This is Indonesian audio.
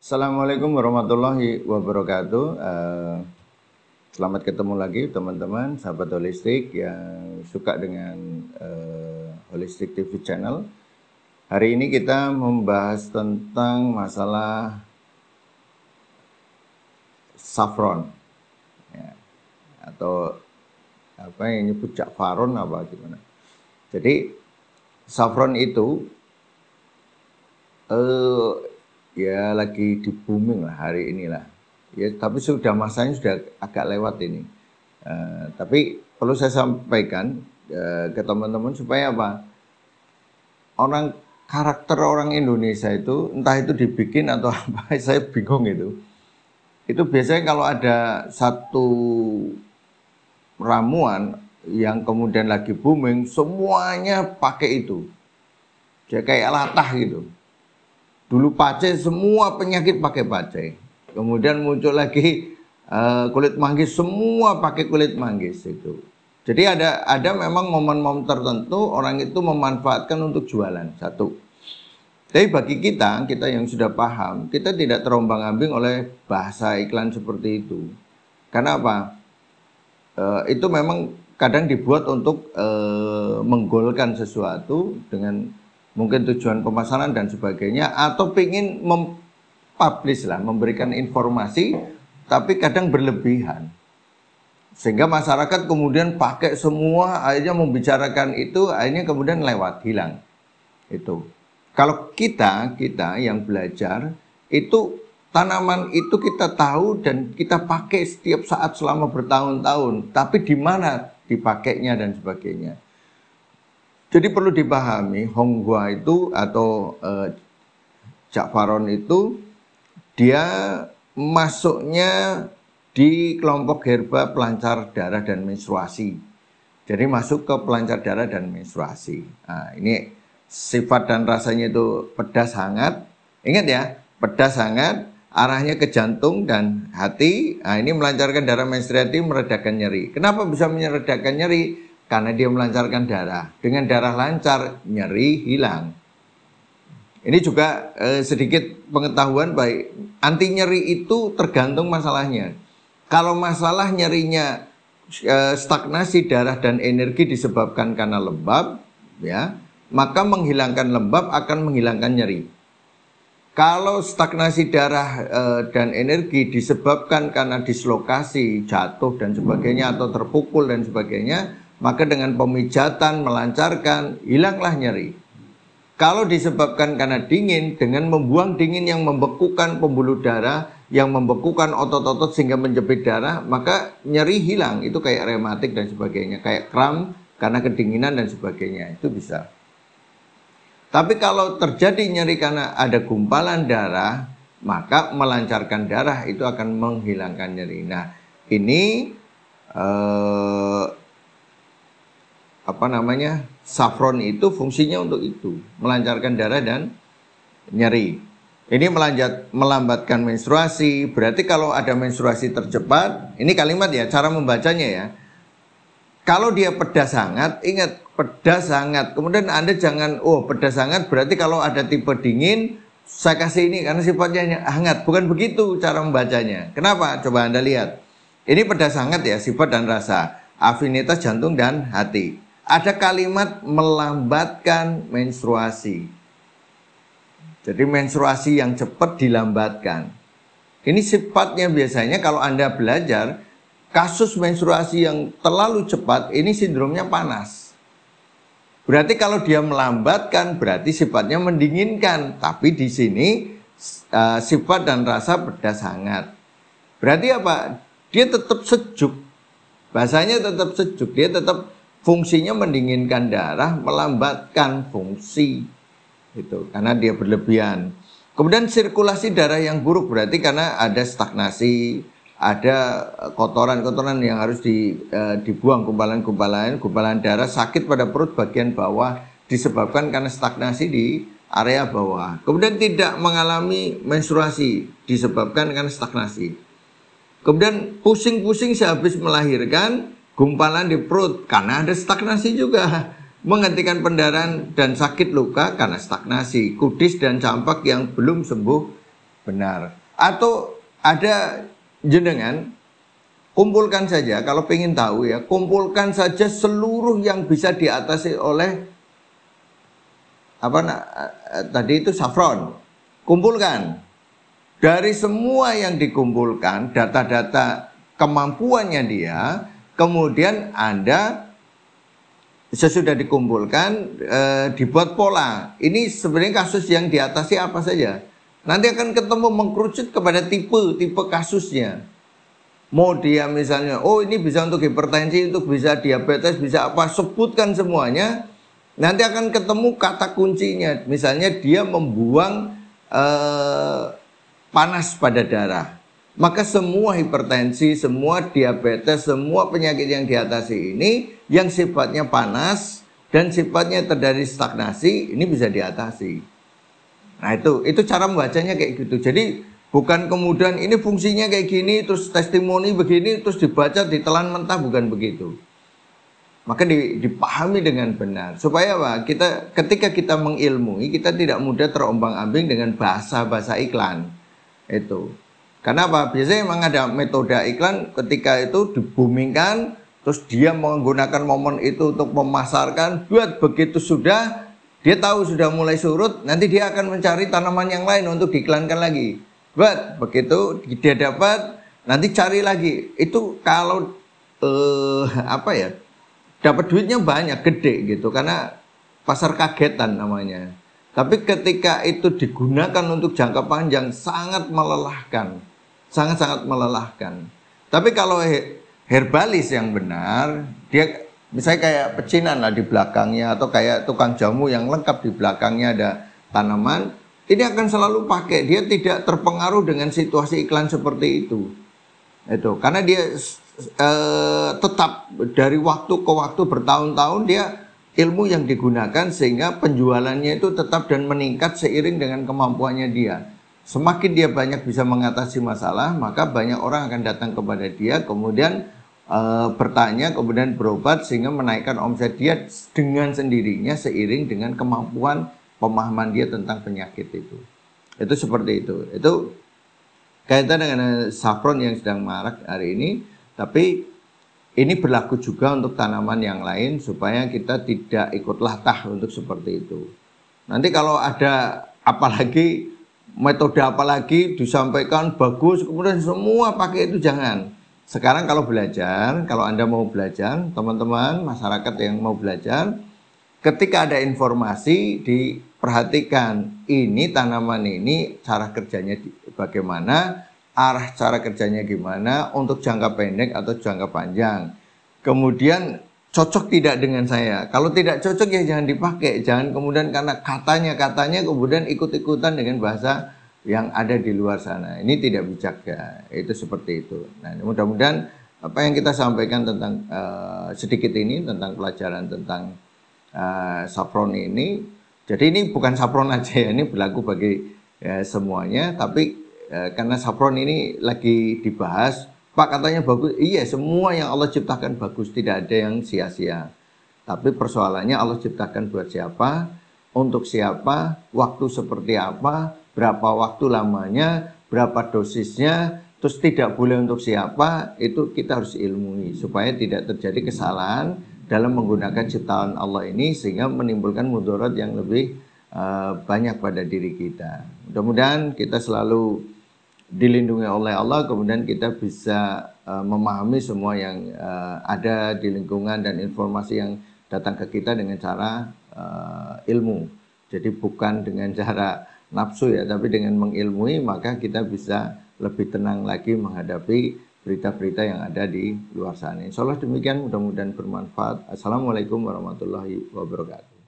Assalamualaikum warahmatullahi wabarakatuh. Selamat ketemu lagi teman-teman, sahabat holistik yang suka dengan Holistic TV Channel. Hari ini kita membahas tentang masalah saffron, ya, atau apa yang nyebut jakfaron apa gimana. Jadi saffron itu ya lagi di booming lah hari inilah ya, tapi sudah masanya sudah agak lewat ini. Tapi perlu saya sampaikan ke teman-teman supaya apa, karakter orang Indonesia itu entah itu dibikin atau apa, saya bingung itu biasanya kalau ada satu ramuan yang kemudian lagi booming, semuanya pakai itu, jadi kayak latah gitu. Dulu pace, semua penyakit pakai pace. Kemudian muncul lagi kulit manggis, semua pakai kulit manggis itu. Jadi ada memang momen-momen tertentu orang itu memanfaatkan untuk jualan, satu. Tapi bagi kita yang sudah paham, kita tidak terombang-ambing oleh bahasa iklan seperti itu. Karena apa? Itu memang kadang dibuat untuk menggolkan sesuatu dengan mungkin tujuan pemasaran dan sebagainya, atau ingin mempublish lah, memberikan informasi, tapi kadang berlebihan. Sehingga masyarakat kemudian pakai semua, akhirnya membicarakan itu, akhirnya kemudian lewat, hilang. Itu. Kalau kita yang belajar, itu tanaman itu kita tahu dan kita pakai setiap saat selama bertahun-tahun, tapi di mana dipakainya dan sebagainya. Jadi perlu dipahami, Honghua itu atau jakfaron itu dia masuknya di kelompok herba pelancar darah dan menstruasi. Jadi masuk ke pelancar darah dan menstruasi. Nah, ini sifat dan rasanya itu pedas hangat. Ingat ya, pedas hangat, arahnya ke jantung dan hati. Nah, ini melancarkan darah menstruasi, meredakan nyeri. Kenapa bisa meredakan nyeri? Karena dia melancarkan darah. Dengan darah lancar, nyeri hilang. Ini juga sedikit pengetahuan baik. Anti nyeri itu tergantung masalahnya. Kalau masalah nyerinya stagnasi darah dan energi disebabkan karena lembab, ya, maka menghilangkan lembab akan menghilangkan nyeri. Kalau stagnasi darah dan energi disebabkan karena dislokasi, jatuh dan sebagainya, atau terpukul dan sebagainya, maka dengan pemijatan melancarkan, hilanglah nyeri. Kalau disebabkan karena dingin, dengan membuang dingin yang membekukan pembuluh darah, yang membekukan otot-otot sehingga menjepit darah, maka nyeri hilang. Itu kayak rematik dan sebagainya, kayak kram karena kedinginan dan sebagainya, itu bisa. Tapi kalau terjadi nyeri karena ada gumpalan darah, maka melancarkan darah itu akan menghilangkan nyeri. Nah, ini saffron itu fungsinya untuk itu, melancarkan darah dan nyeri. Ini melambatkan menstruasi. Berarti kalau ada menstruasi tercepat, ini kalimat ya, cara membacanya ya. Kalau dia pedas hangat, ingat pedas hangat. Kemudian Anda jangan, pedas hangat berarti kalau ada tipe dingin, saya kasih ini karena sifatnya hangat. Bukan begitu cara membacanya. Kenapa? Coba Anda lihat. Ini pedas hangat ya, sifat dan rasa, afinitas jantung dan hati. Ada kalimat melambatkan menstruasi. Jadi menstruasi yang cepat dilambatkan. Ini sifatnya biasanya kalau Anda belajar, kasus menstruasi yang terlalu cepat, ini sindromnya panas. Berarti kalau dia melambatkan, berarti sifatnya mendinginkan. Tapi di sini sifat dan rasa pedas hangat. Berarti apa? Dia tetap sejuk. Bahasanya tetap sejuk, dia tetap fungsinya mendinginkan darah, melambatkan fungsi itu karena dia berlebihan. Kemudian sirkulasi darah yang buruk berarti karena ada stagnasi, ada kotoran-kotoran yang harus dibuang, gumpalan darah, sakit pada perut bagian bawah disebabkan karena stagnasi di area bawah. Kemudian tidak mengalami menstruasi disebabkan karena stagnasi. Kemudian pusing-pusing sehabis melahirkan, gumpalan di perut karena ada stagnasi juga. Menghentikan pendarahan dan sakit luka karena stagnasi. Kudis dan campak yang belum sembuh benar. Atau ada jenengan kumpulkan saja, kalau pengen tahu ya, kumpulkan saja seluruh yang bisa diatasi oleh tadi itu saffron. Kumpulkan dari semua yang dikumpulkan, data-data kemampuannya dia, kemudian Anda sesudah dikumpulkan dibuat pola. Ini sebenarnya kasus yang diatasi apa saja. Nanti akan ketemu mengkerucut kepada tipe kasusnya. Mau dia misalnya, oh ini bisa untuk hipertensi, untuk bisa diabetes, bisa apa, sebutkan semuanya. Nanti akan ketemu kata kuncinya. Misalnya dia membuang panas pada darah. Maka semua hipertensi, semua diabetes, semua penyakit yang diatasi ini, yang sifatnya panas dan sifatnya terjadi stagnasi, ini bisa diatasi. Nah itu cara membacanya kayak gitu. Jadi bukan kemudian ini fungsinya kayak gini, terus testimoni begini, terus dibaca, ditelan mentah, bukan begitu. Maka dipahami dengan benar. Supaya apa? Ketika kita mengilmui, kita tidak mudah terombang-ambing dengan bahasa-bahasa iklan. Itu. Karena apa? Biasanya memang ada metode iklan ketika itu dibumingkan, terus dia menggunakan momen itu untuk memasarkan, buat begitu sudah, dia tahu sudah mulai surut, nanti dia akan mencari tanaman yang lain untuk diiklankan lagi. Buat begitu dia dapat, nanti cari lagi. Itu kalau dapat duitnya banyak, gede gitu, karena pasar kagetan namanya. Tapi ketika itu digunakan untuk jangka panjang, sangat melelahkan, sangat-sangat melelahkan. Tapi kalau herbalis yang benar, dia misalnya kayak pecinan lah di belakangnya, atau kayak tukang jamu yang lengkap di belakangnya ada tanaman, ini akan selalu pakai. Dia tidak terpengaruh dengan situasi iklan seperti itu. Karena dia tetap dari waktu ke waktu bertahun-tahun dia ilmu yang digunakan sehingga penjualannya itu tetap dan meningkat seiring dengan kemampuannya dia. Semakin dia banyak bisa mengatasi masalah, maka banyak orang akan datang kepada dia, kemudian bertanya, kemudian berobat sehingga menaikkan omset dia dengan sendirinya seiring dengan kemampuan pemahaman dia tentang penyakit itu. Itu seperti itu. Itu kaitan dengan saffron yang sedang marak hari ini. Tapi ini berlaku juga untuk tanaman yang lain supaya kita tidak ikut latah untuk seperti itu. Nanti kalau ada apalagi metode apalagi disampaikan bagus, kemudian semua pakai itu, jangan. Sekarang kalau belajar, kalau Anda mau belajar, teman-teman masyarakat yang mau belajar, ketika ada informasi diperhatikan, ini tanaman ini cara kerjanya bagaimana, arah cara kerjanya gimana, untuk jangka pendek atau jangka panjang. Kemudian cocok tidak dengan saya. Kalau tidak cocok ya jangan dipakai. Jangan kemudian karena katanya kemudian ikut-ikutan dengan bahasa yang ada di luar sana. Ini tidak bijak ya. Itu seperti itu. Nah, mudah-mudahan apa yang kita sampaikan tentang sedikit ini tentang pelajaran tentang saffron ini. Jadi ini bukan saffron aja ya, ini berlaku bagi semuanya. Tapi karena saffron ini lagi dibahas, Pak katanya bagus. Iya, semua yang Allah ciptakan bagus, tidak ada yang sia-sia. Tapi persoalannya Allah ciptakan buat siapa, untuk siapa, waktu seperti apa, berapa waktu lamanya, berapa dosisnya, terus tidak boleh untuk siapa, itu kita harus ilmui supaya tidak terjadi kesalahan dalam menggunakan ciptaan Allah ini sehingga menimbulkan mudarat yang lebih banyak pada diri kita. Mudah-mudahan kita selalu dilindungi oleh Allah, kemudian kita bisa memahami semua yang ada di lingkungan dan informasi yang datang ke kita dengan cara ilmu. Jadi bukan dengan cara nafsu ya, tapi dengan mengilmui, maka kita bisa lebih tenang lagi menghadapi berita-berita yang ada di luar sana. Insya Allah demikian, mudah-mudahan bermanfaat. Assalamualaikum warahmatullahi wabarakatuh.